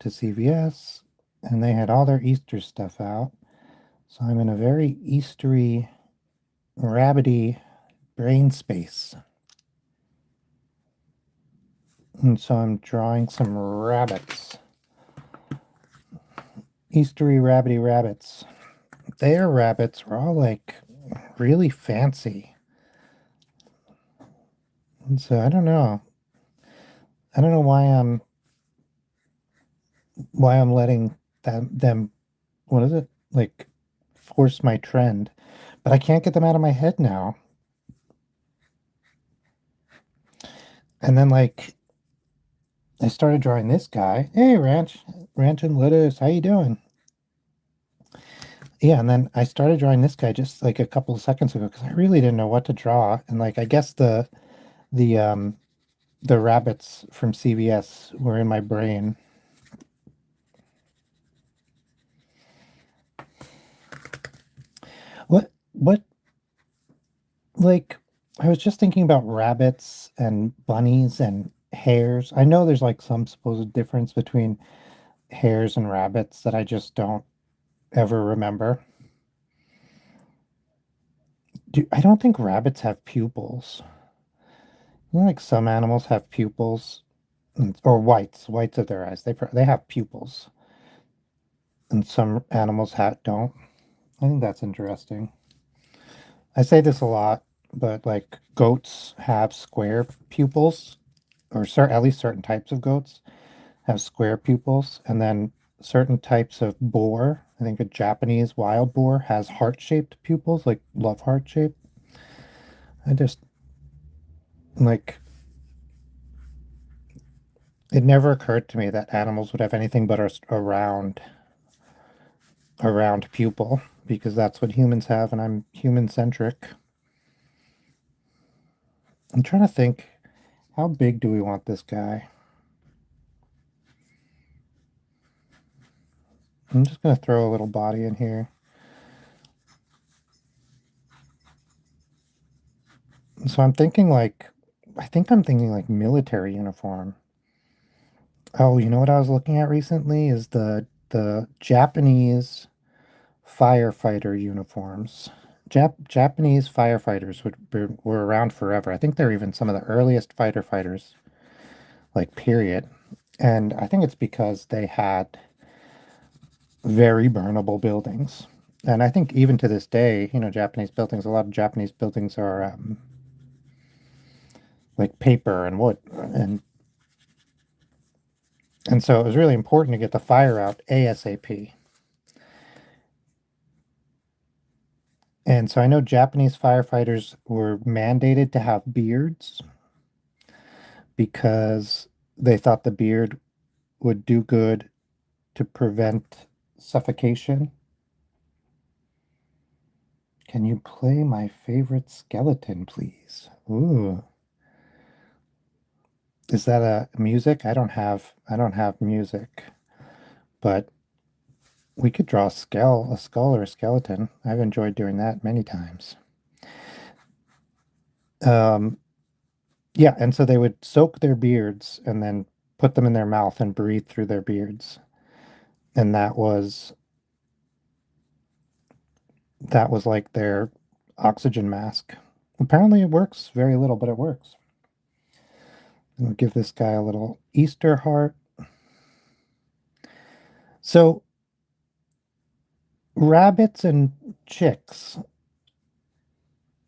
to CVS and they had all their Easter stuff out. So I'm in a very Eastery, rabbity brain space. And so I'm drawing some rabbits. Eastery rabbity rabbits. Their rabbits were all like really fancy. And so I don't know. I don't know why I'm letting them what is it? Like force my trend. But I can't get them out of my head now. And then like I started drawing this guy. Hey, Ranch and Lettuce, how you doing? Yeah, and then I started drawing this guy just like a couple of seconds ago because I really didn't know what to draw. And like I guess the the rabbits from CVS were in my brain. What like I was just thinking about rabbits and bunnies and hares. I know there's like some supposed difference between hares and rabbits that I just don't ever remember. I don't think rabbits have pupils. You know, like some animals have pupils, or whites of their eyes. They have pupils, and some animals don't. I think that's interesting. I say this a lot, but like goats have square pupils, or at least certain types of goats have square pupils, and then certain types of boar, I think a Japanese wild boar has heart-shaped pupils, like love heart shape. I just like it never occurred to me that animals would have anything but a round pupil because that's what humans have, and I'm human centric. I'm trying to think, how big do we want this guy? I'm just going to throw a little body in here. So I think I'm thinking like military uniform. Oh, you know what I was looking at recently is the Japanese firefighter uniforms. Japanese firefighters were around forever. I think they're even some of the earliest fighter fighters, like period. And I think it's because they had very burnable buildings. And I think even to this day, Japanese buildings, a lot of Japanese buildings are like paper and wood. And so it was really important to get the fire out ASAP. And so I know Japanese firefighters were mandated to have beards because they thought the beard would do good to prevent suffocation. Can you play my favorite skeleton, please? Ooh. Is that a music? I don't have music, but we could draw a skull or a skeleton. I've enjoyed doing that many times. Um, yeah, and so they would soak their beards and then put them in their mouth and breathe through their beards. And that was like their oxygen mask. Apparently it works very little, but it works. We'll give this guy a little Easter heart. So rabbits and chicks,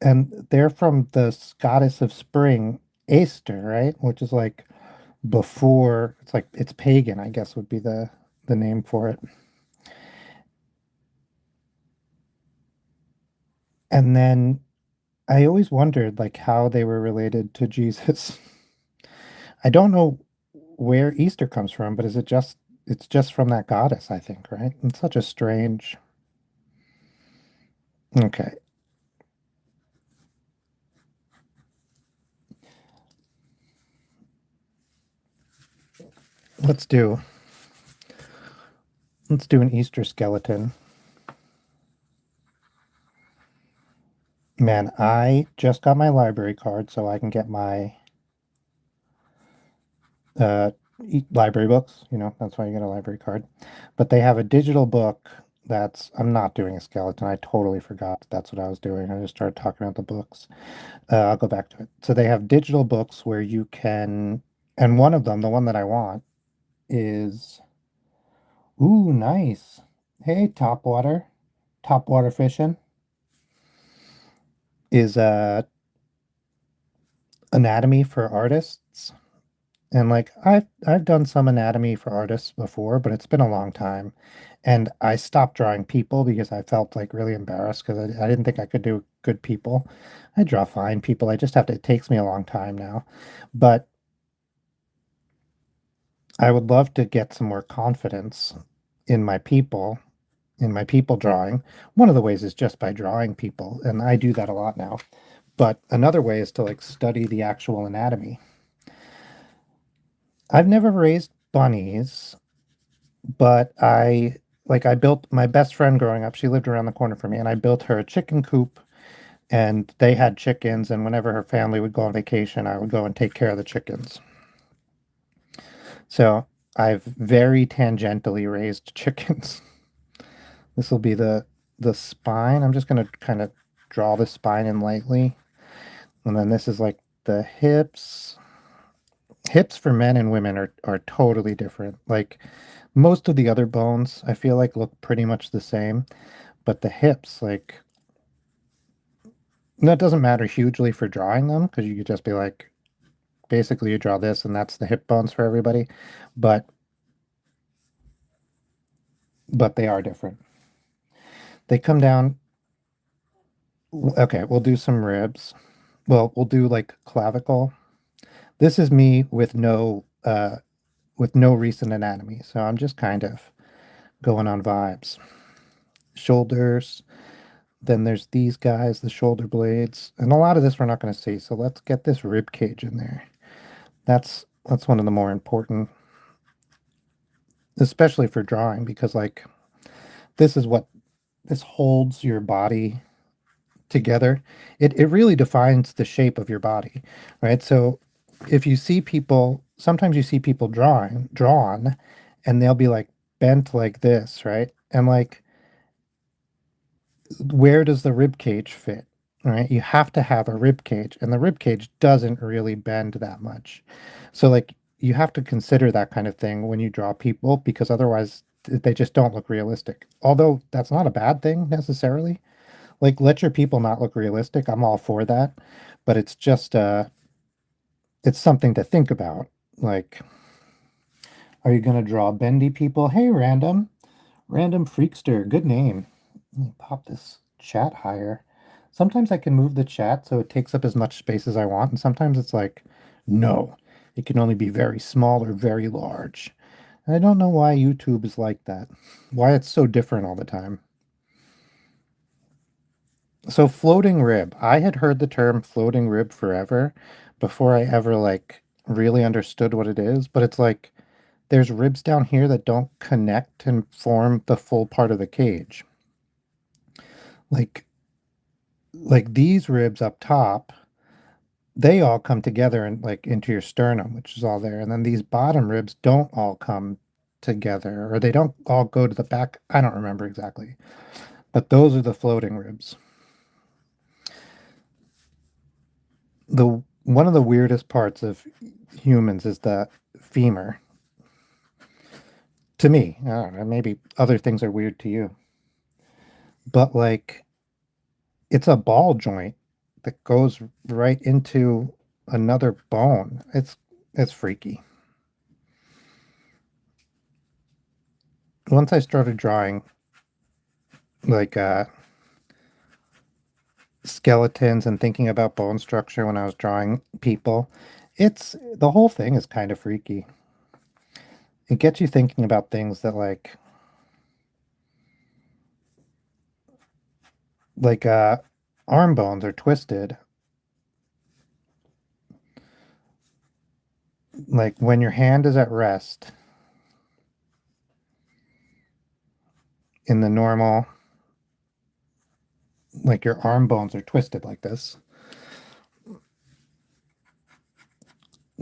and they're from the goddess of spring, Easter, right? Which is like before, it's like it's pagan, I guess would be the name for it. And then I always wondered like how they were related to Jesus. I don't know where Easter comes from, but it's just from that goddess, I think, right? It's such a strange. Okay. Let's do let's do an Easter skeleton. Man, I just got my library card so I can get my uh library books, that's why you get a library card. But they have a digital book I'm not doing a skeleton. I totally forgot that's what I was doing. I just started talking about the books. I'll go back to it. So they have digital books where you can, and one of them, the one that I want, is, ooh, nice. Hey, Topwater fishing is anatomy for artists. And like I've done some anatomy for artists before, but it's been a long time. And I stopped drawing people because I felt like really embarrassed because I didn't think I could do good people. I draw fine people. I just have to, it takes me a long time now. But I would love to get some more confidence in my people, in my people drawing. One of the ways is just by drawing people, and I do that a lot now. But another way is to like study the actual anatomy. I've never raised bunnies, but I built my best friend growing up. She lived around the corner from me, and I built her a chicken coop, and they had chickens. And whenever her family would go on vacation, I would go and take care of the chickens. So I've very tangentially raised chickens. This will be the spine. I'm just gonna kind of draw the spine in lightly, and then this is like the hips. Hips for men and women are totally different. Like most of the other bones, I feel like look pretty much the same, but the hips, like, that doesn't matter hugely for drawing them because you could just be like, basically you draw this and that's the hip bones for everybody, but they are different. They come down. Okay, we'll do some ribs. Well, we'll do like clavicle. This is me with no recent anatomy, so I'm just kind of going on vibes. Shoulders. Then there's these guys, the shoulder blades, and a lot of this we're not going to see. So let's get this rib cage in there. That's one of the more important, especially for drawing, because like this is what this holds your body together. It really defines the shape of your body, right? So if you see people, sometimes you see people drawn, and they'll be like bent like this, right? And like, where does the rib cage fit? Right? You have to have a rib cage, and the rib cage doesn't really bend that much. So like you have to consider that kind of thing when you draw people because otherwise they just don't look realistic. Although that's not a bad thing necessarily. Like let your people not look realistic. I'm all for that, but it's just it's something to think about. Like, are you gonna draw bendy people? Hey, random freakster, good name. Let me pop this chat higher. Sometimes I can move the chat so it takes up as much space as I want, and sometimes it's like, no, it can only be very small or very large. And I don't know why YouTube is like that, why it's so different all the time. So floating rib, I had heard the term floating rib forever before I ever like really understood what it is, but it's like there's ribs down here that don't connect and form the full part of the cage. Like these ribs up top, they all come together and like into your sternum, which is all there. And then these bottom ribs don't all come together, or they don't all go to the back. I don't remember exactly, but those are the floating ribs. The one of the weirdest parts of humans is the femur. To me, I don't know, maybe other things are weird to you, but like it's a ball joint that goes right into another bone. It's freaky. Once I started drawing like skeletons and thinking about bone structure when I was drawing people, it's the whole thing is kind of freaky. It gets you thinking about things that like arm bones are twisted. Like when your hand is at rest in the normal, like your arm bones are twisted like this.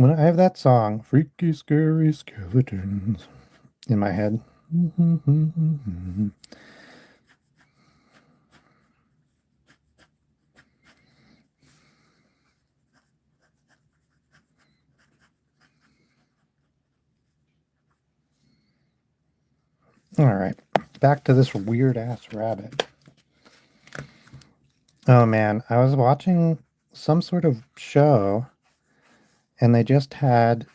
When I have that song, Freaky Scary Skeletons, in my head. All right, back to this weird ass rabbit. Oh man, I was watching some sort of show and they just had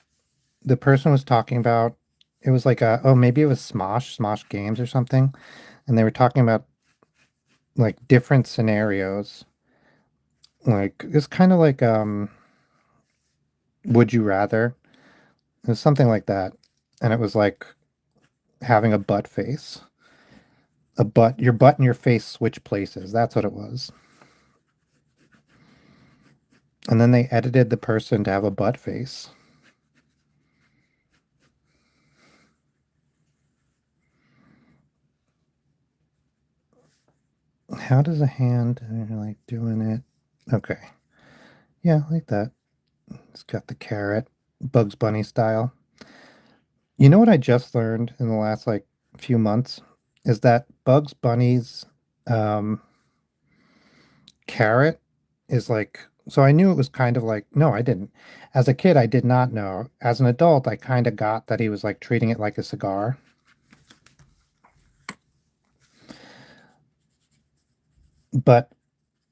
the person was talking about it was like a, oh, maybe it was Smosh Games or something, and they were talking about like different scenarios. Like it's kind of like would you rather? It was something like that. And it was like having a butt face. Your butt and your face switch places. That's what it was. And then they edited the person to have a butt face. How does a hand like doing it? Okay. Yeah, like that. It's got the carrot, Bugs Bunny style. You know what I just learned in the last like few months is that Bugs Bunny's um, carrot is like, so I knew it was kind of like, no, I didn't. As a kid, I did not know. As an adult, I kind of got that he was like treating it like a cigar. But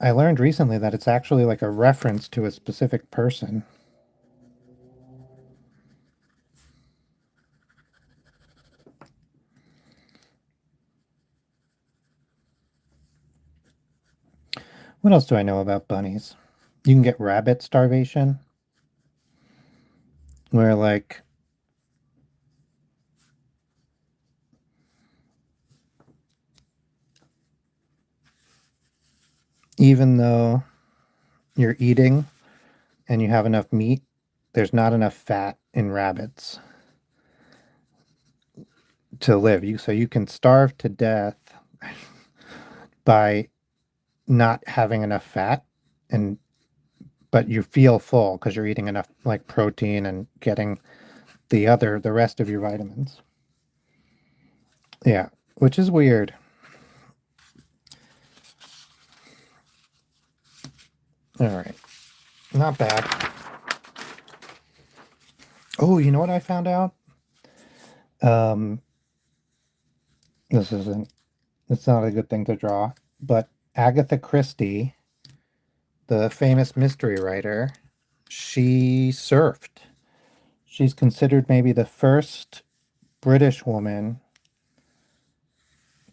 I learned recently that it's actually like a reference to a specific person. What else do I know about bunnies? You can get rabbit starvation, where like even though you're eating and you have enough meat, there's not enough fat in rabbits to live. So you can starve to death by not having enough fat, and but you feel full because you're eating enough like protein and getting the rest of your vitamins. Yeah, which is weird. All right, not bad. Oh, you know what I found out? Um, this isn't. It's not a good thing to draw, but Agatha Christie, the famous mystery writer, she surfed. She's considered maybe the first British woman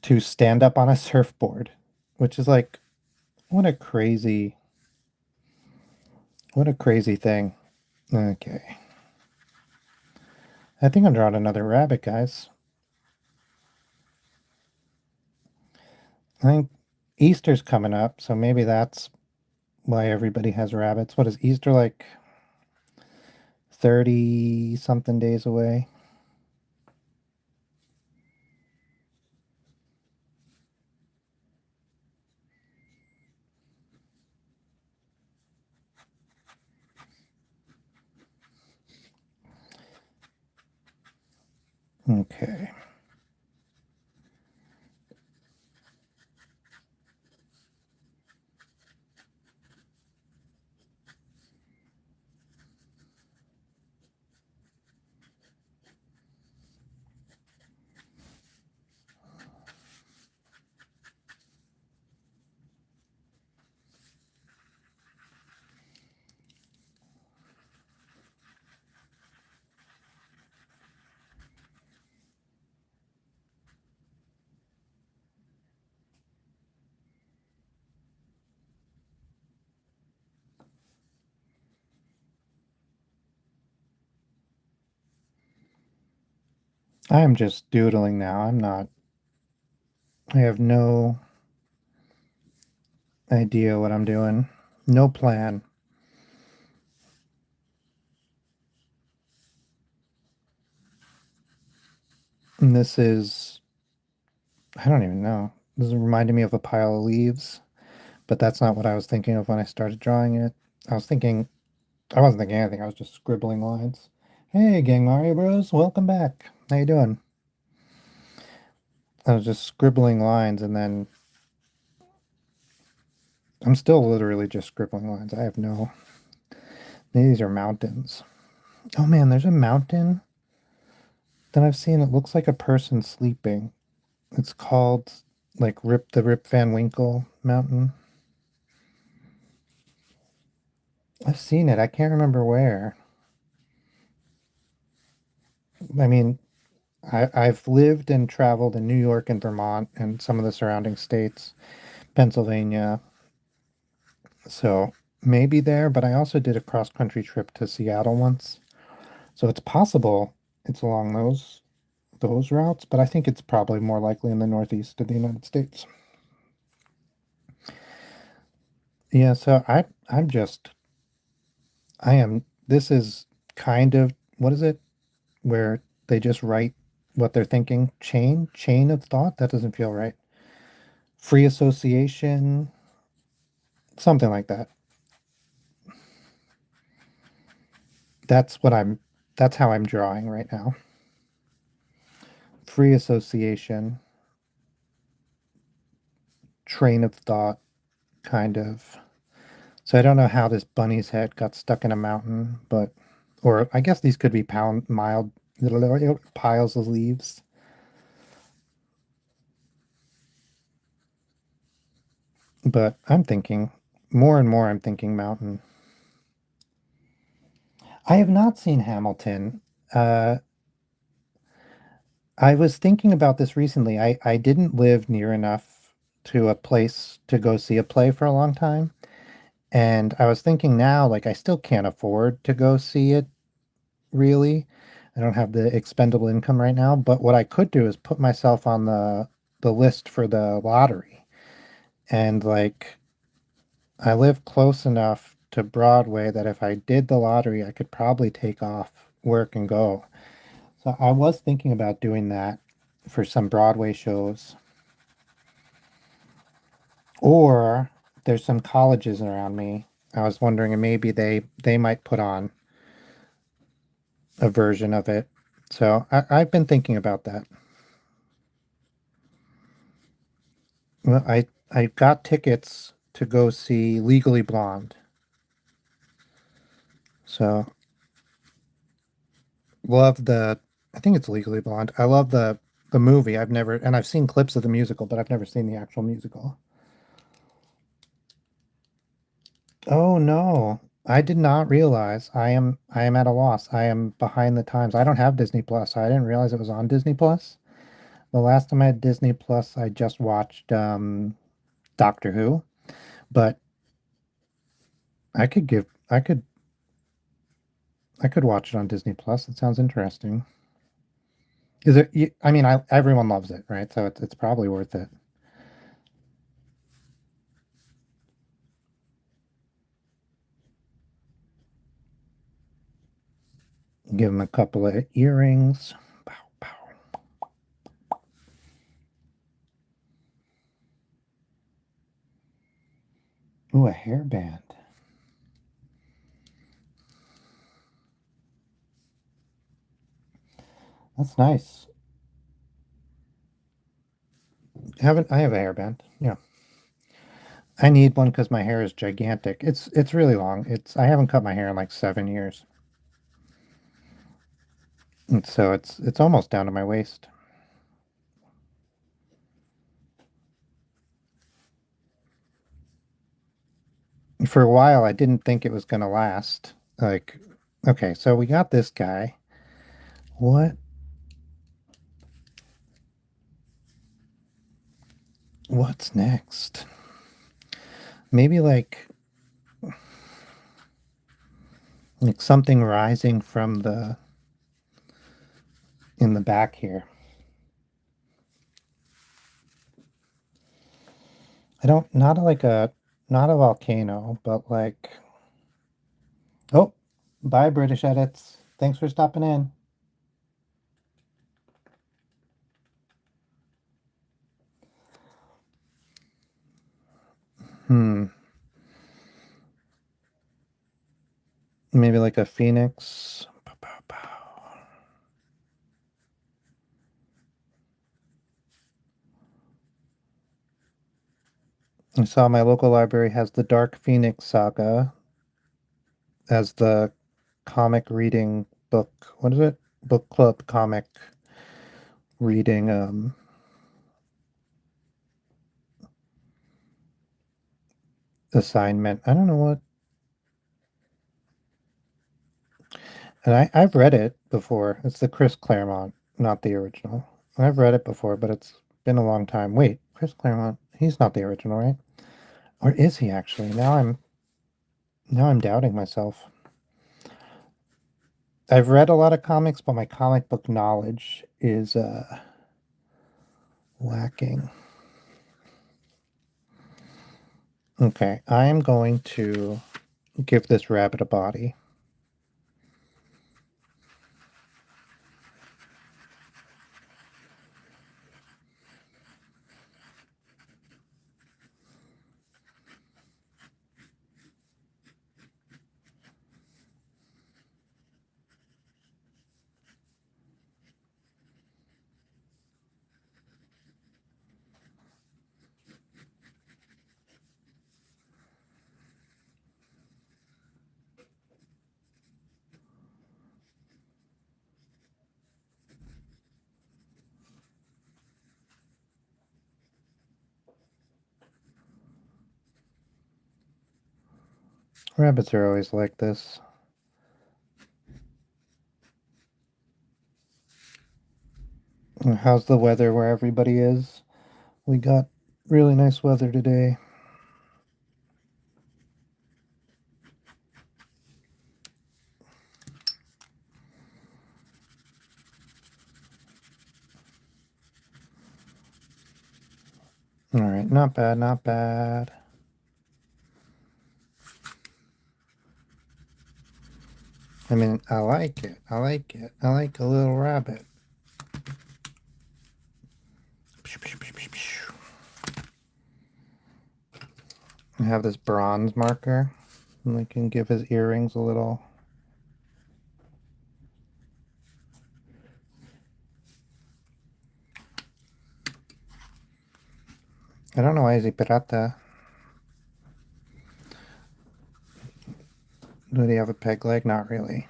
to stand up on a surfboard, which is like, what a crazy, what a crazy thing. Okay. I think I'm drawing another rabbit, guys. I think Easter's coming up, so maybe that's why everybody has rabbits. What is Easter like? 30 something days away. Okay. I am just doodling now. I have no idea what I'm doing. No plan. And this is, I don't even know. This is reminding me of a pile of leaves, but that's not what I was thinking of when I started drawing it. I was thinking I wasn't thinking anything. I was just scribbling lines. Hey, gang Mario Bros, welcome back. How you doing? I was just scribbling lines, and then I'm still literally just scribbling lines. I have no. Maybe these are mountains. Oh man, there's a mountain that I've seen. It looks like a person sleeping. It's called like Rip Van Winkle Mountain. I've seen it. I can't remember where. I mean, I've lived and traveled in New York and Vermont and some of the surrounding states, Pennsylvania. So maybe there, but I also did a cross-country trip to Seattle once. So it's possible it's along those routes, but I think it's probably more likely in the northeast of the United States. Yeah, so I'm just I am this is kind of what is it? Where they just write what they're thinking. Chain of thought? That doesn't feel right. Free association, something like that. That's what that's how I'm drawing right now. Free association, train of thought, kind of. So I don't know how this bunny's head got stuck in a mountain, but or I guess these could be pound mild little piles of leaves. But I'm thinking more and more I'm thinking mountain. I have not seen Hamilton. Uh, I was thinking about this recently. I didn't live near enough to a place to go see a play for a long time. And I was thinking now, like, I still can't afford to go see it, really. I don't have the expendable income right now. But what I could do is put myself on the list for the lottery. And like, I live close enough to Broadway that if I did the lottery, I could probably take off work and go. So I was thinking about doing that for some Broadway shows. Or there's some colleges around me. I was wondering, and maybe they might put on a version of it. So I've been thinking about that. Well, I got tickets to go see Legally Blonde. So love I think it's Legally Blonde. I love the movie. I've seen clips of the musical, but I've never seen the actual musical. Oh no. I did not realize. I am at a loss. I am behind the times. I don't have Disney Plus. I didn't realize it was on Disney Plus. The last time I had Disney Plus, I just watched Doctor Who, but I could give I could watch it on Disney Plus. It sounds interesting. Is it I mean, everyone loves it, right? So it's probably worth it. Give him a couple of earrings. Pow, pow. Ooh, a hairband. That's nice. I have a hairband. Yeah. I need one because my hair is gigantic. It's really long. I haven't cut my hair in like 7 years. And so it's almost down to my waist. For a while I didn't think it was gonna last. Like, okay, so we got this guy. What what's next? Maybe like something rising from the in the back here. I don't not like a not a volcano, but like oh, bye British edits. Thanks for stopping in. Hmm. Maybe like a phoenix. Pow, pow, pow. I saw my local library has the Dark Phoenix Saga as the comic reading book. What is it? Book club comic reading assignment. I don't know what. And I've read it before. It's the Chris Claremont, not the original. I've read it before, but it's been a long time. Wait, Chris Claremont, he's not the original, right? Or is he actually? Now I'm doubting myself. I've read a lot of comics, but my comic book knowledge is lacking. Okay, I am going to give this rabbit a body. Rabbits are always like this. How's the weather where everybody is? We got really nice weather today. All right, not bad, not bad. I mean, I like it. I like it. I like a little rabbit. I have this bronze marker, and we can give his earrings a little. I don't know why is he pirata. Did he have a peg leg? Not really.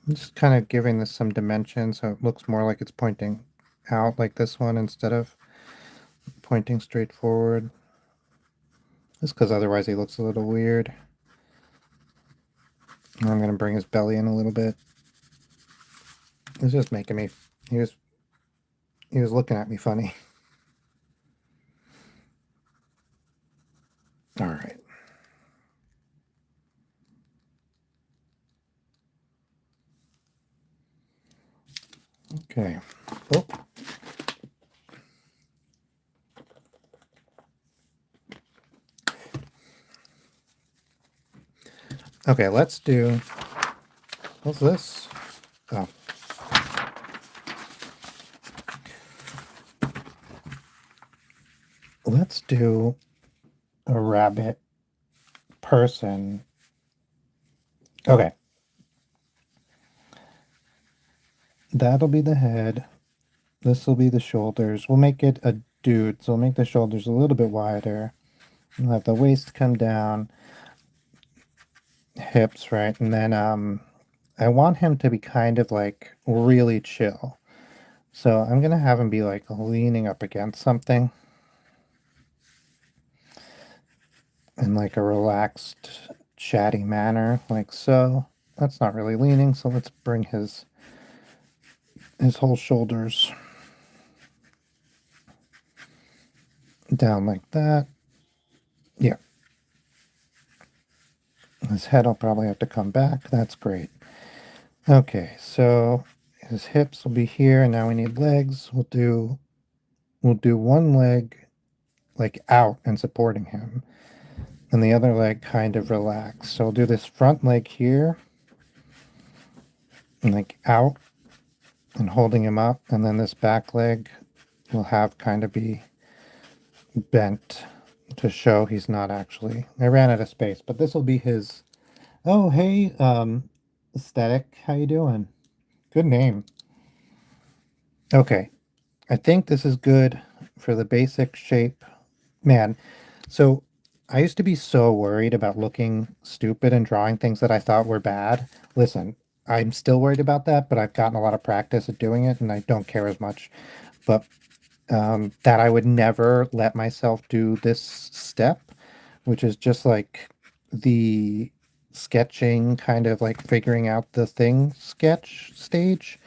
I'm just kind of giving this some dimension so it looks more like it's pointing out like this one instead of pointing straight forward. Just because otherwise he looks a little weird. And I'm going to bring his belly in a little bit. It's just making me... He was looking at me funny. All right. Okay. Oh. Okay, let's do... What's this? Oh. Let's do a rabbit person. Okay. That'll be the head. This will be the shoulders. We'll make it a dude, so we'll make the shoulders a little bit wider. We'll have the waist come down, hips, right? And then I want him to be kind of like really chill. So I'm gonna have him be like leaning up against something in like a relaxed, chatty manner, like so. That's not really leaning, so let's bring his whole shoulders down like that. Yeah. His head will probably have to come back. That's great. Okay, so his hips will be here, and now we need legs. We'll do one leg like out and supporting him, and the other leg kind of relaxed. So we'll do this front leg here, and like out and holding him up, and then this back leg will have kind of be bent to show he's not actually. I ran out of space, but this will be his. Oh, hey, Aesthetic, how you doing? Good name. Okay, I think this is good for the basic shape. Man, so I used to be so worried about looking stupid and drawing things that I thought were bad. Listen, I'm still worried about that, but I've gotten a lot of practice at doing it and I don't care as much. But that I would never let myself do this step, which is just like the sketching, kind of like figuring out the thing sketch stage.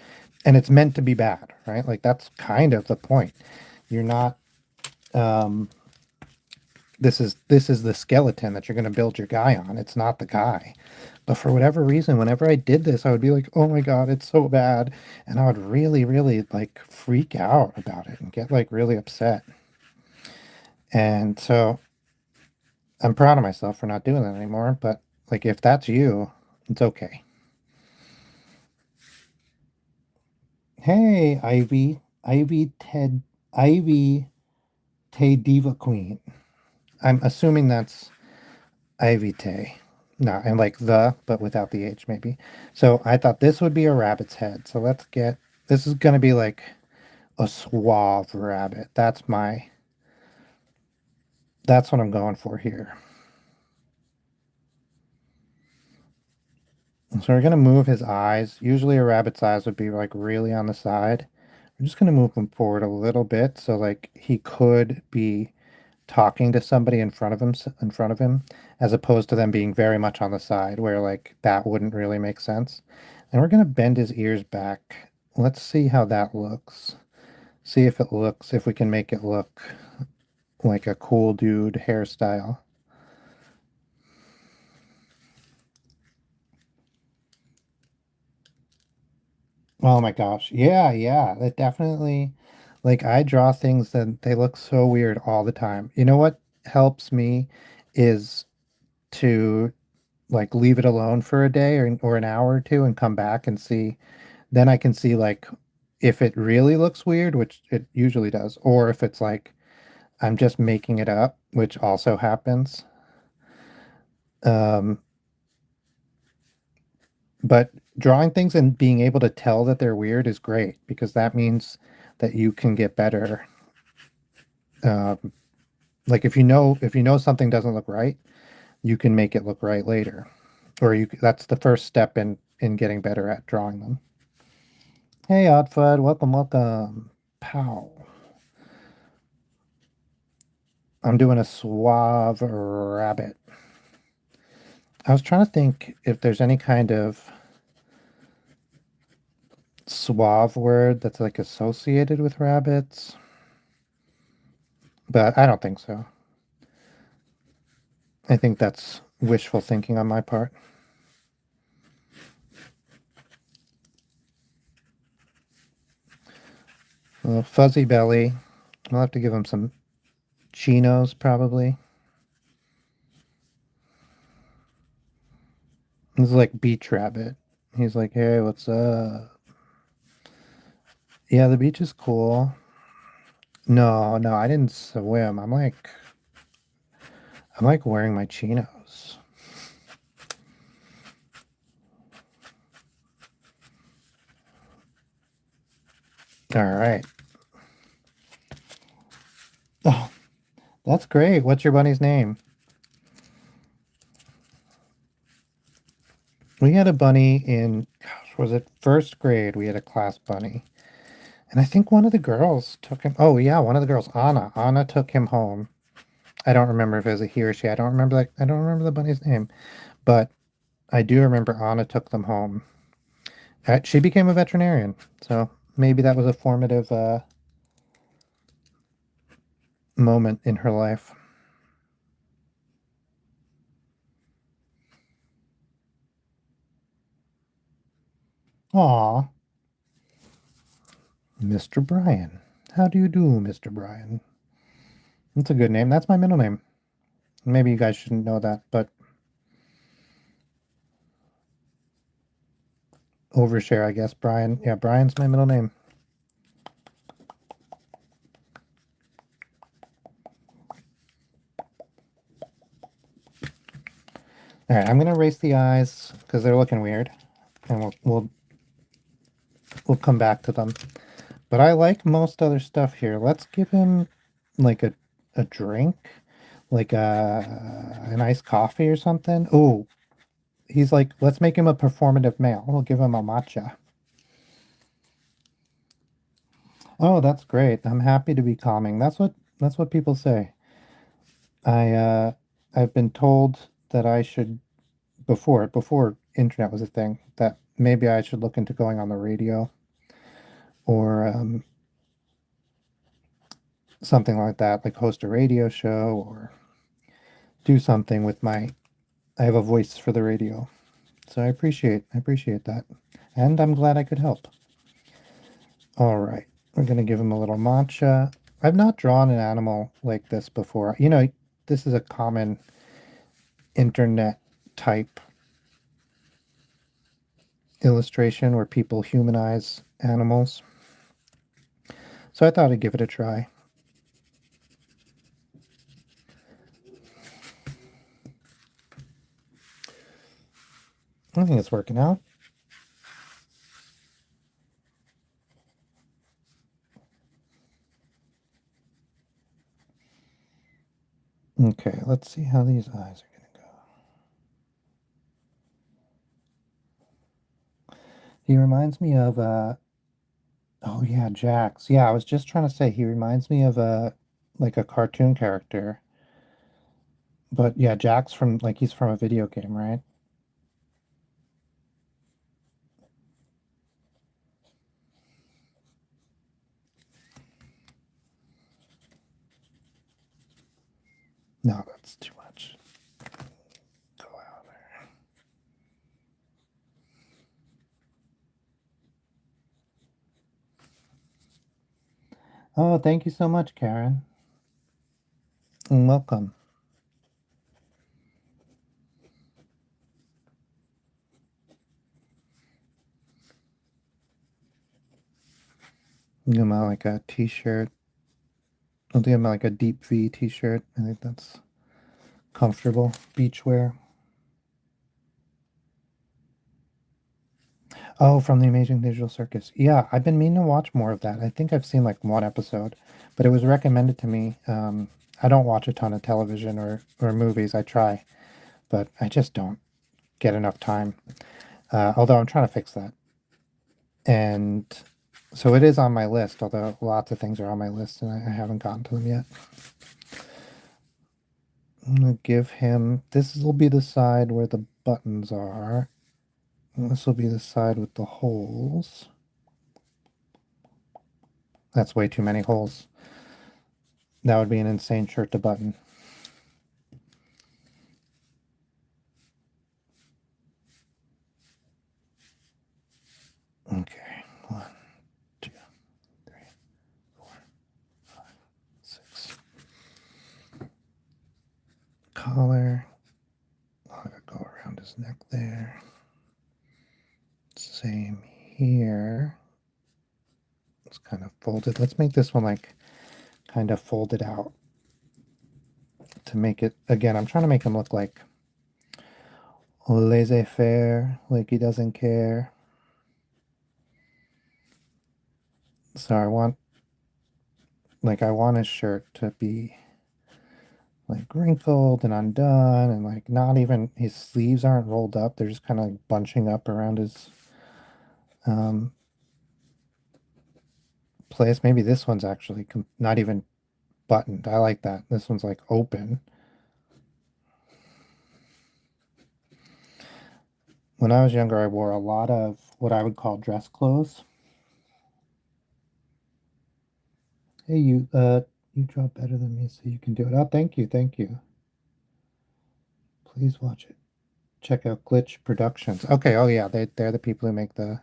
And it's meant to be bad, right? Like that's kind of the point. You're not um this is the skeleton that you're going to build your guy on. It's not the guy. But for whatever reason, whenever I did this, I would be like, "Oh my God, it's so bad." And I would really, really like freak out about it and get like really upset. And so I'm proud of myself for not doing that anymore. But like, if that's you, it's okay. Hey, Ivy, Tay Diva Queen. I'm assuming that's Ivy Tay. No, and like the, but without the H maybe. So I thought this would be a rabbit's head. So let's get, this is going to be like a suave rabbit. That's what I'm going for here. So we're going to move his eyes. Usually a rabbit's eyes would be like really on the side. I'm just going to move them forward a little bit. So like he could be talking to somebody in front of him, as opposed to them being very much on the side where like that wouldn't really make sense. And we're going to bend his ears back. Let's see how that looks. See if we can make it look like a cool dude hairstyle. Oh my gosh. Yeah, yeah. That definitely, like, I draw things that they look so weird all the time. You know what helps me is to like leave it alone for a day or an hour or two and come back and see. Then I can see like if it really looks weird, which it usually does, or if it's like I'm just making it up, which also happens. Um, but drawing things and being able to tell that they're weird is great because that means that you can get better. Um, like if you know something doesn't look right, you can make it look right later, or that's the first step in getting better at drawing them. Hey, Oddfud, welcome, welcome. Pow. I'm doing a suave rabbit. I was trying to think if there's any kind of suave word that's like associated with rabbits, but I don't think so. I think that's wishful thinking on my part. Fuzzy belly. I'll have to give him some chinos probably. This is like beach rabbit. He's like, hey, what's up? Yeah, the beach is cool. No, no, I didn't swim. I'm like wearing my chinos. All right. Oh, that's great. What's your bunny's name? We had a bunny in, gosh, was it first grade? We had a class bunny. And I think one of the girls took him. Oh, yeah, one of the girls, Anna. Anna took him home. I don't remember if it was a he or she. I don't remember the bunny's name. But I do remember Anna took them home. She became a veterinarian. So maybe that was a formative moment in her life. Aw, Mr. Brian. How do you do, Mr. Brian? That's a good name. That's my middle name. Maybe you guys shouldn't know that, but overshare, I guess. Brian. Yeah, Brian's my middle name. All right, I'm gonna erase the eyes because they're looking weird, and we'll come back to them. But I like most other stuff here. Let's give him like a drink, like an iced coffee or something. Oh, he's like, let's make him a performative male. We'll give him a matcha. Oh, that's great. I'm happy to be calming. That's what people say. I I've been told that I should before internet was a thing that maybe I should look into going on the radio or something like that, like host a radio show or do something with my. I have a voice for the radio, so I appreciate that, and I'm glad I could help. All right, we're gonna give him a little matcha. I've not drawn an animal like this before. This is a common internet type illustration where people humanize animals. So I thought I'd give it a try. I think it's working out. Okay, let's see how these eyes are going to go. He reminds me of oh yeah, Jax. Yeah, I was just trying to say he reminds me of a like a cartoon character. But yeah, Jax from like he's from a video game, right? No, that's too much. Go out there. Oh, thank you so much, Karen. And welcome. You know, like a t-shirt. I'll do like a deep V t-shirt. I think that's comfortable. Beach wear. Oh, from the Amazing Digital Circus. Yeah, I've been meaning to watch more of that. I think I've seen like one episode, but it was recommended to me. I don't watch a ton of television or movies. I try, but I just don't get enough time. Although I'm trying to fix that. And so it is on my list, although lots of things are on my list and I haven't gotten to them yet. I'm gonna give him, this will be the side where the buttons are. And this will be the side with the holes. That's way too many holes. That would be an insane shirt to button. Okay, 1, 2, 3, 4, 5, 6. Collar. I'll have it go around his neck there. Same here. It's kind of folded. Let's make this one like kind of folded out to make it, again, I'm trying to make him look like laissez-faire, like he doesn't care. So I want his shirt to be like wrinkled and undone and like not even his sleeves aren't rolled up. They're just kind of like bunching up around his um, place. Maybe this one's actually not even buttoned. I like that. This one's like open. When I was younger, I wore a lot of what I would call dress clothes. Hey, you draw better than me, so you can do it. Oh, thank you, thank you. Please watch it. Check out Glitch Productions. Okay, oh yeah, they're the people who make the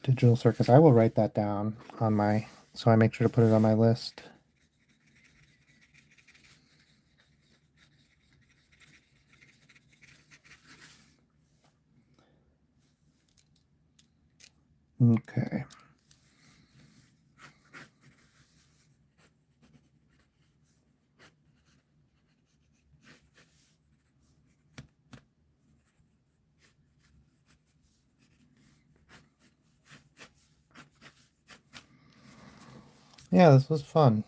Digital Circus. I will write that down on my, so I make sure to put it on my list. Okay. Yeah, this was fun.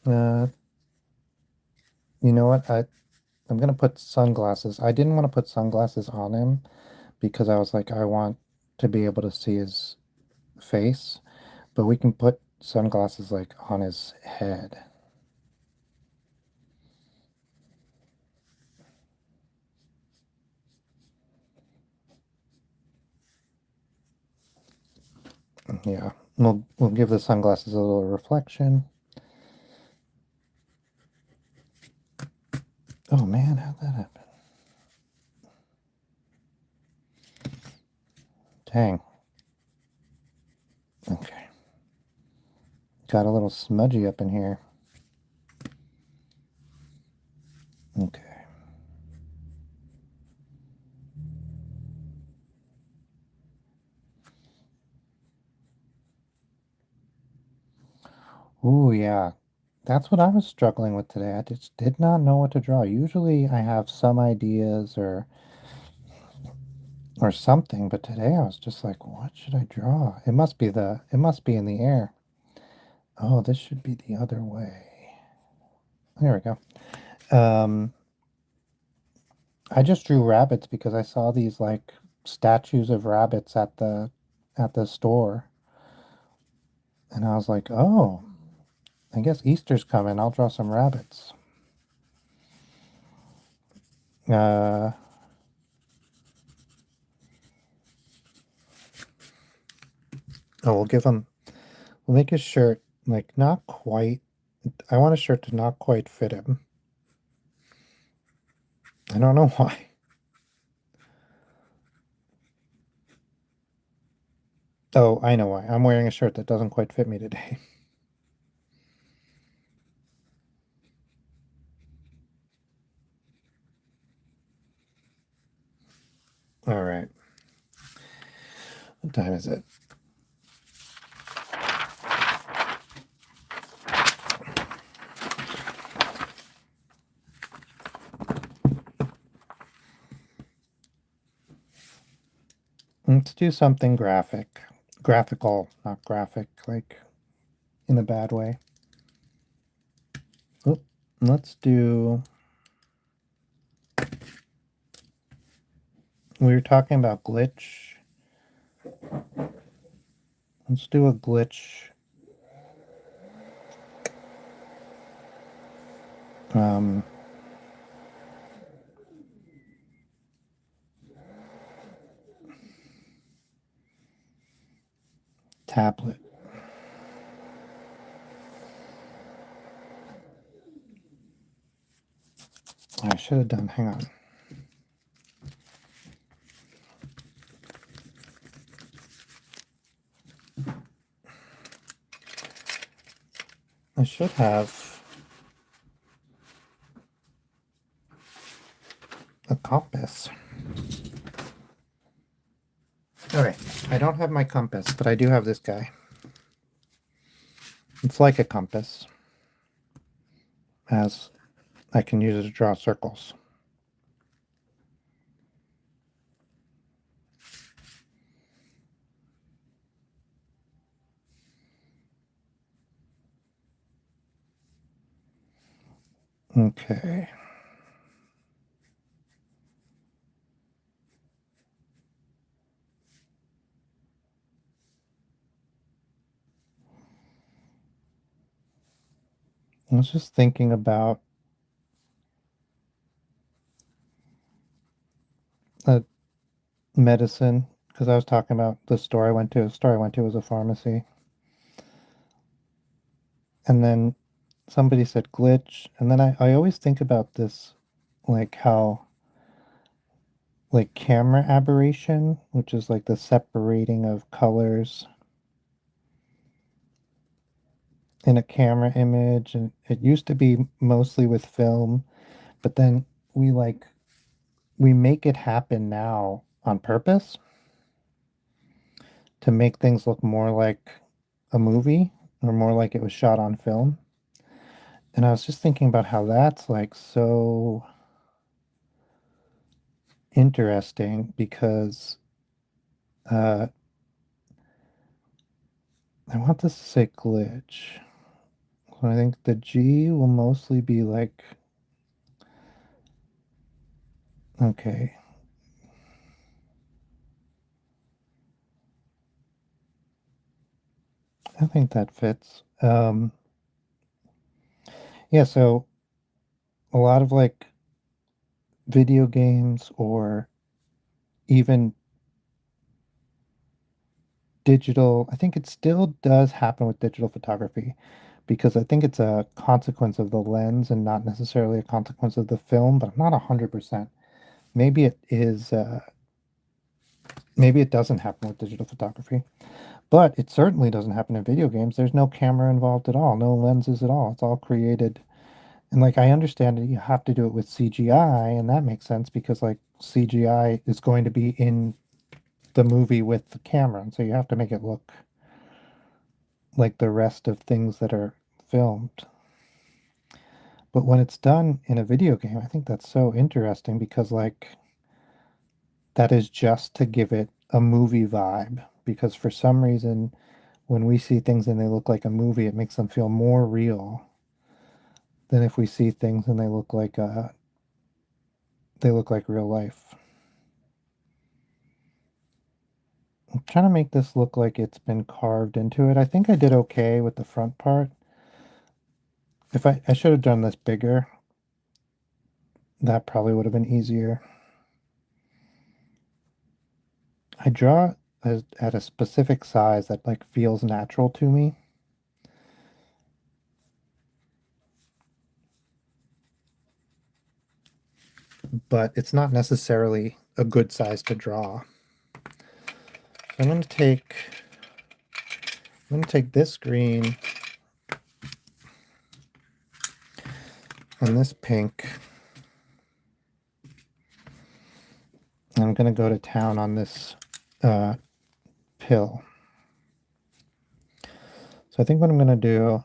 Uh, you know what? I'm gonna put sunglasses. I didn't want to put sunglasses on him because I was like, I want to be able to see his face, but we can put sunglasses like on his head. Yeah, we'll give the sunglasses a little reflection. Oh man, how'd that happen? Dang. Okay. Got a little smudgy up in here. Okay. Ooh, yeah. That's what I was struggling with today. I just did not know what to draw. Usually I have some ideas or something, but today I was just like, what should I draw? It must be in the air. Oh, this should be the other way. There we go. Um, I just drew rabbits because I saw these like statues of rabbits at the store, and I was like, oh, I guess Easter's coming. I'll draw some rabbits. Uh, oh, we'll make his shirt like not quite. I want a shirt to not quite fit him. I don't know why. Oh, I know why. I'm wearing a shirt that doesn't quite fit me today. All right. What time is it? Let's do something graphic. Graphical, not graphic, like in a bad way. Oop. Let's do. We were talking about glitch. Let's do a glitch um, tablet. I should have done. Hang on. I should have a compass. All right. I don't have my compass, but I do have this guy. It's like a compass, as I can use it to draw circles. Okay. I was just thinking about a medicine because I was talking about the store I went to. The store I went to was a pharmacy. And then somebody said glitch. And then I always think about this, like how, like camera aberration, which is like the separating of colors in a camera image. And it used to be mostly with film, but then we like, we make it happen now on purpose to make things look more like a movie or more like it was shot on film. And I was just thinking about how that's like so interesting because uh, I want this to say glitch. I think the G will mostly be like, okay. I think that fits. Yeah, so a lot of like video games or even digital, I think it still does happen with digital photography because I think it's a consequence of the lens and not necessarily a consequence of the film, but I'm not 100%. Maybe it is, maybe it doesn't happen with digital photography, but it certainly doesn't happen in video games. There's no camera involved at all, no lenses at all. It's all created. And like I understand that you have to do it with CGI, and that makes sense because like CGI is going to be in the movie with the camera, and so you have to make it look like the rest of things that are filmed. But when it's done in a video game, I think that's so interesting because like that is just to give it a movie vibe because for some reason when we see things and they look like a movie, it makes them feel more real than if we see things and they look like real life. I'm trying to make this look like it's been carved into it. I think I did okay with the front part. If I should have done this bigger, that probably would have been easier. I draw at a specific size that like feels natural to me. But it's not necessarily a good size to draw. So I'm going to take this green and this pink. And I'm going to go to town on this pill. So I think what I'm going to do,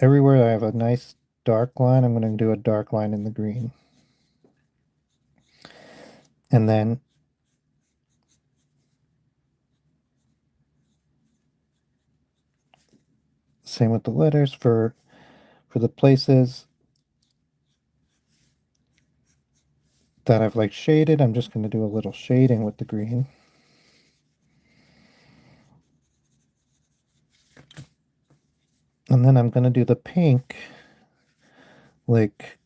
everywhere I have a nice dark line, I'm going to do a dark line in the green. And then same with the letters for the places that I've like shaded, I'm just going to do a little shading with the green. And then I'm going to do the pink like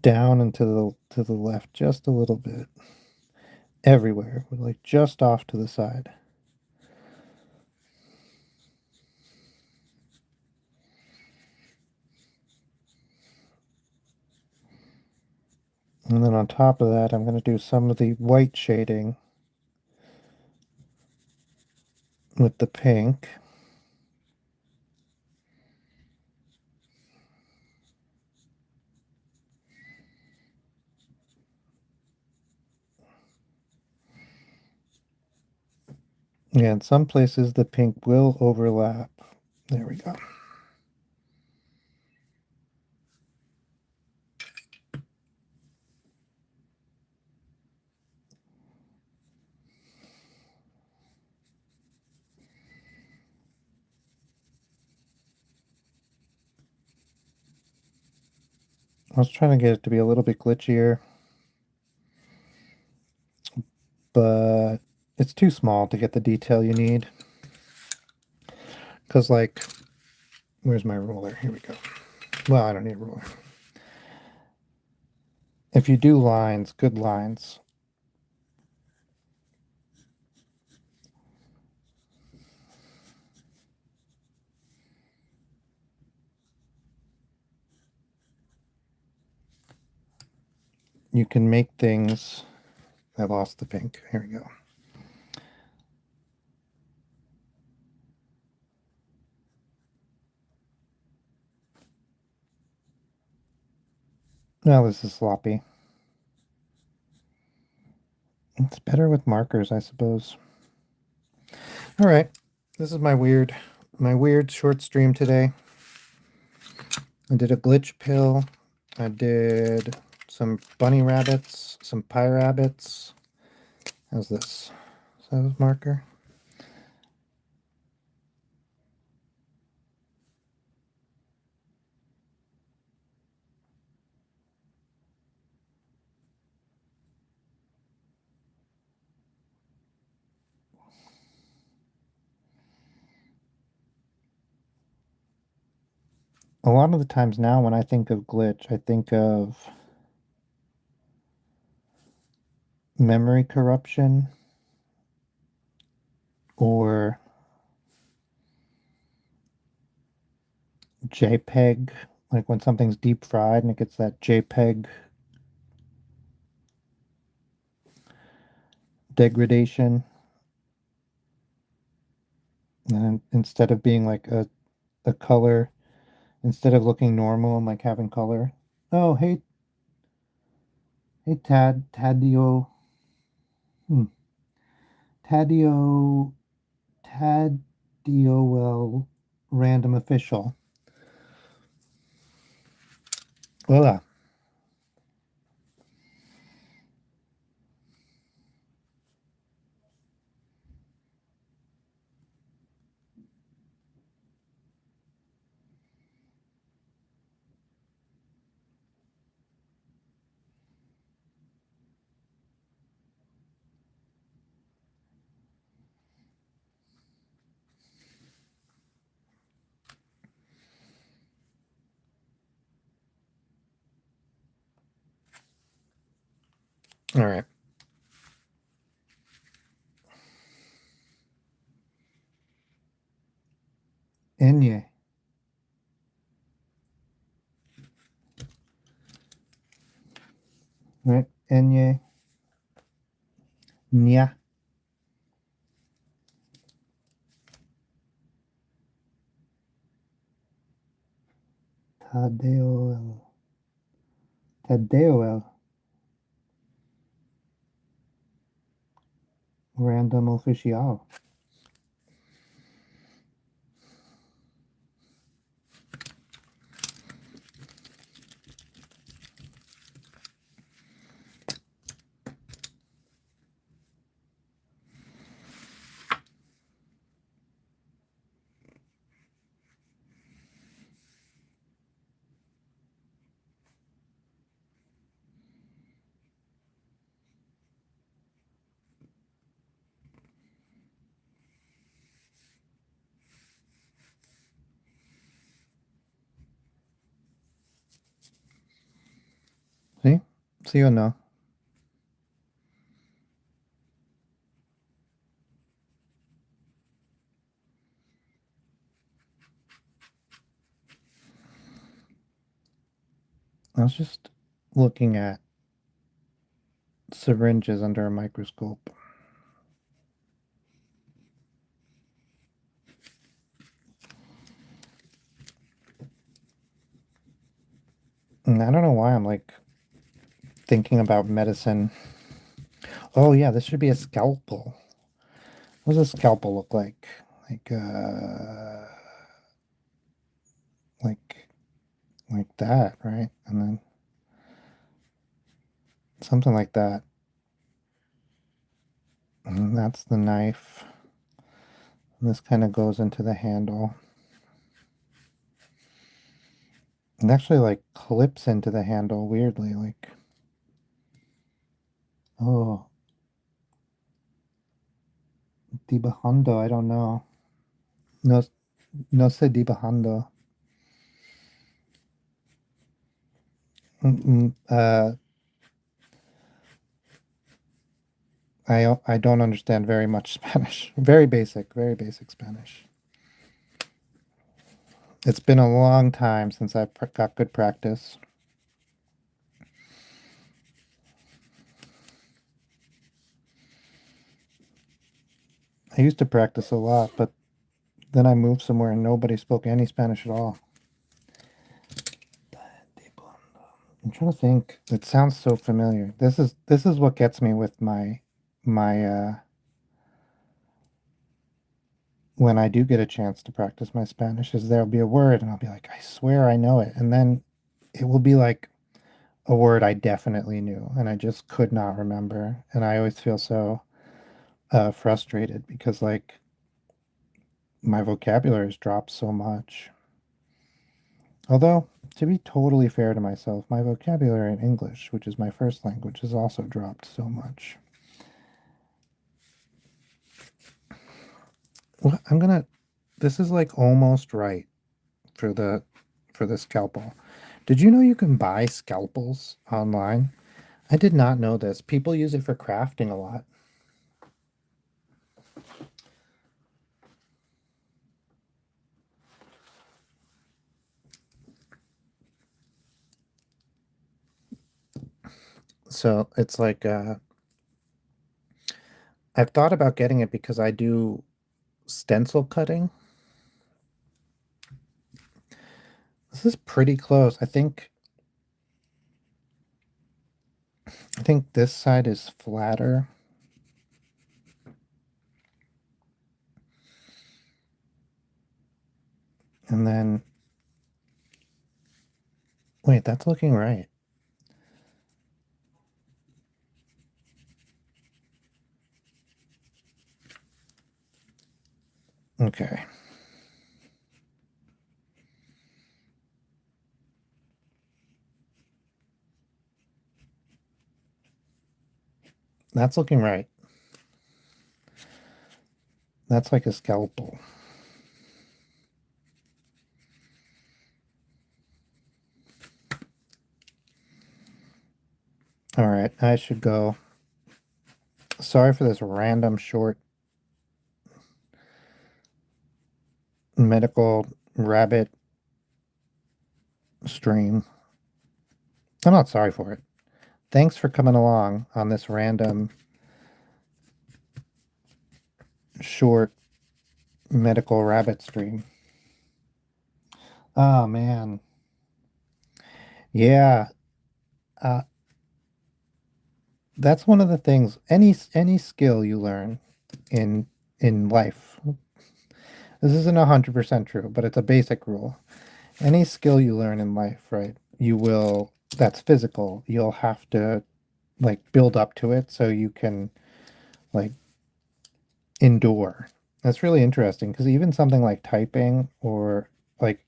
down and to the left just a little bit. Everywhere, like just off to the side. And then on top of that, I'm going to do some of the white shading with the pink. Yeah, in some places the pink will overlap. There we go. I was trying to get it to be a little bit glitchier, but it's too small to get the detail you need. Because, like, where's my ruler? Here we go. Well, I don't need a ruler. If you do lines, good lines, you can make things. I lost the pink. Here we go. Now this is sloppy. It's better with markers, I suppose. All right. This is my weird short stream today. I did a glitch pill. I did some bunny rabbits, some pie rabbits. How's this? Is that his marker? A lot of the times now when I think of glitch, I think of memory corruption or JPEG, like when something's deep fried and it gets that JPEG degradation. And instead of being like a color, instead of looking normal and like having color. Oh, hey, hey, hmm, Tadio, Tadio, random official. Hola. All right. Enye. Right. Enye. Nya. Tadeo. Tadeo. Random official. See? See or no? I was just looking at syringes under a microscope. And I don't know why I'm like thinking about medicine. Oh yeah, this should be a scalpel. What does a scalpel look like? Like like like that, right? And then something like that. And that's the knife. And this kind of goes into the handle. It actually like clips into the handle weirdly, like oh, dibajando, I don't know. No, no sé dibajando. I don't understand very much Spanish. Very basic Spanish. It's been a long time since I've got good practice. I used to practice a lot, but then I moved somewhere and nobody spoke any Spanish at all. I'm trying to think. It sounds so familiar. This is what gets me with my when I do get a chance to practice my Spanish is there'll be a word and I'll be like, I swear I know it. And then it will be like a word I definitely knew and I just could not remember. And I always feel so frustrated because like my vocabulary has dropped so much. Although, to be totally fair to myself, my vocabulary in English, which is my first language, has also dropped so much. Well, this is like almost right for the scalpel. Did you know you can buy scalpels online? I did not know this. People use it for crafting a lot. So it's like I've thought about getting it because I do stencil cutting. This is pretty close. I think this side is flatter. And then wait, that's looking right. Okay. That's looking right. That's like a scalpel. All right, I should go. Sorry for this random short medical rabbit stream. I'm not sorry for it. Thanks for coming along on this random short medical rabbit stream. Oh man. Yeah. Uh, that's one of the things any skill you learn in in life. This isn't 100% true, but it's a basic rule. Any skill you learn in life, right? You will that's physical. You'll have to like build up to it so you can like endure. That's really interesting because even something like typing or like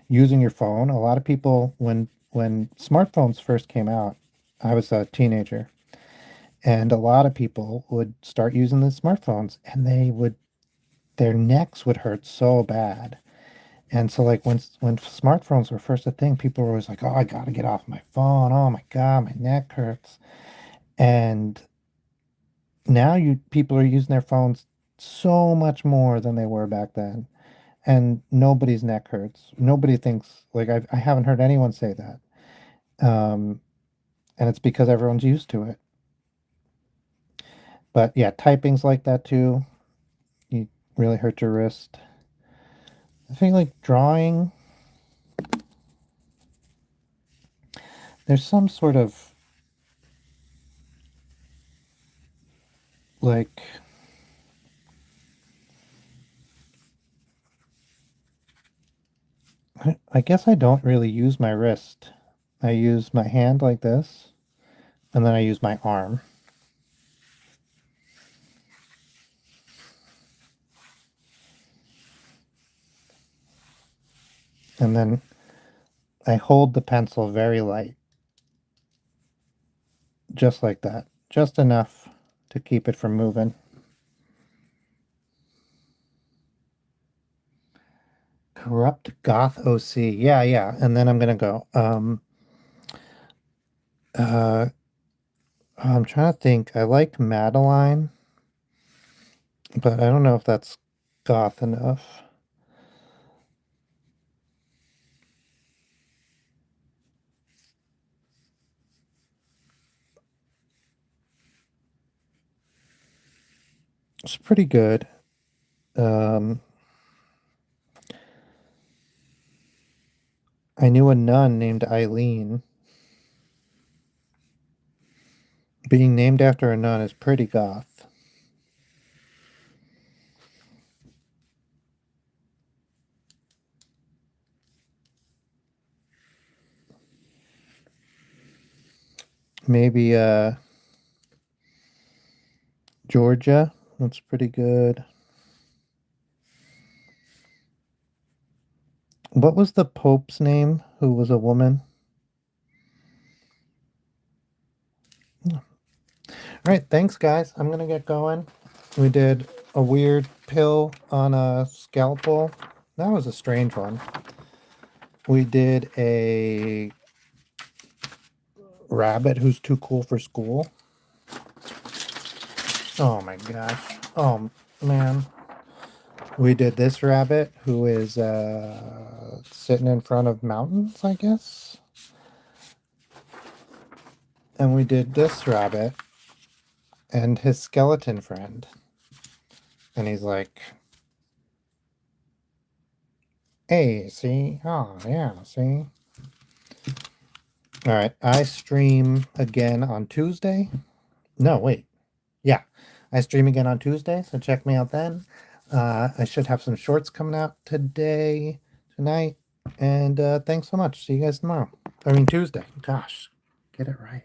using your phone, a lot of people when smartphones first came out, I was a teenager, and a lot of people would start using the smartphones and their necks would hurt so bad. And so like when smartphones were first a thing, people were always like, "Oh, I gotta get off my phone. Oh my God, my neck hurts." And now you people are using their phones so much more than they were back then. And nobody's neck hurts. Nobody thinks like I haven't heard anyone say that. Um, and it's because everyone's used to it. But yeah, typing's like that too. You really hurt your wrist. I think like drawing, there's some sort of like I guess I don't really use my wrist. I use my hand like this, and then I use my arm. And then I hold the pencil very light, just like that. Just enough to keep it from moving. Corrupt Goth OC. Yeah, yeah. And then I'm gonna go. Uh I'm trying to think. I like Madeline, but I don't know if that's goth enough. It's pretty good. Um I knew a nun named Eileen. Being named after a nun is pretty goth. Maybe Georgia. That's pretty good. What was the Pope's name who was a woman? All right, thanks guys. I'm gonna get going. We did a weird pill on a scalpel. That was a strange one. We did a rabbit who's too cool for school. Oh my gosh. Oh man. We did this rabbit who is sitting in front of mountains, I guess. And we did this rabbit and his skeleton friend. And he's like, hey, see? Oh, yeah, see? All right, I stream again on Tuesday. No, wait. Yeah, I stream again on Tuesday, so check me out then. I should have some shorts coming out tonight. And thanks so much. See you guys tomorrow. I mean, Tuesday. Gosh, get it right.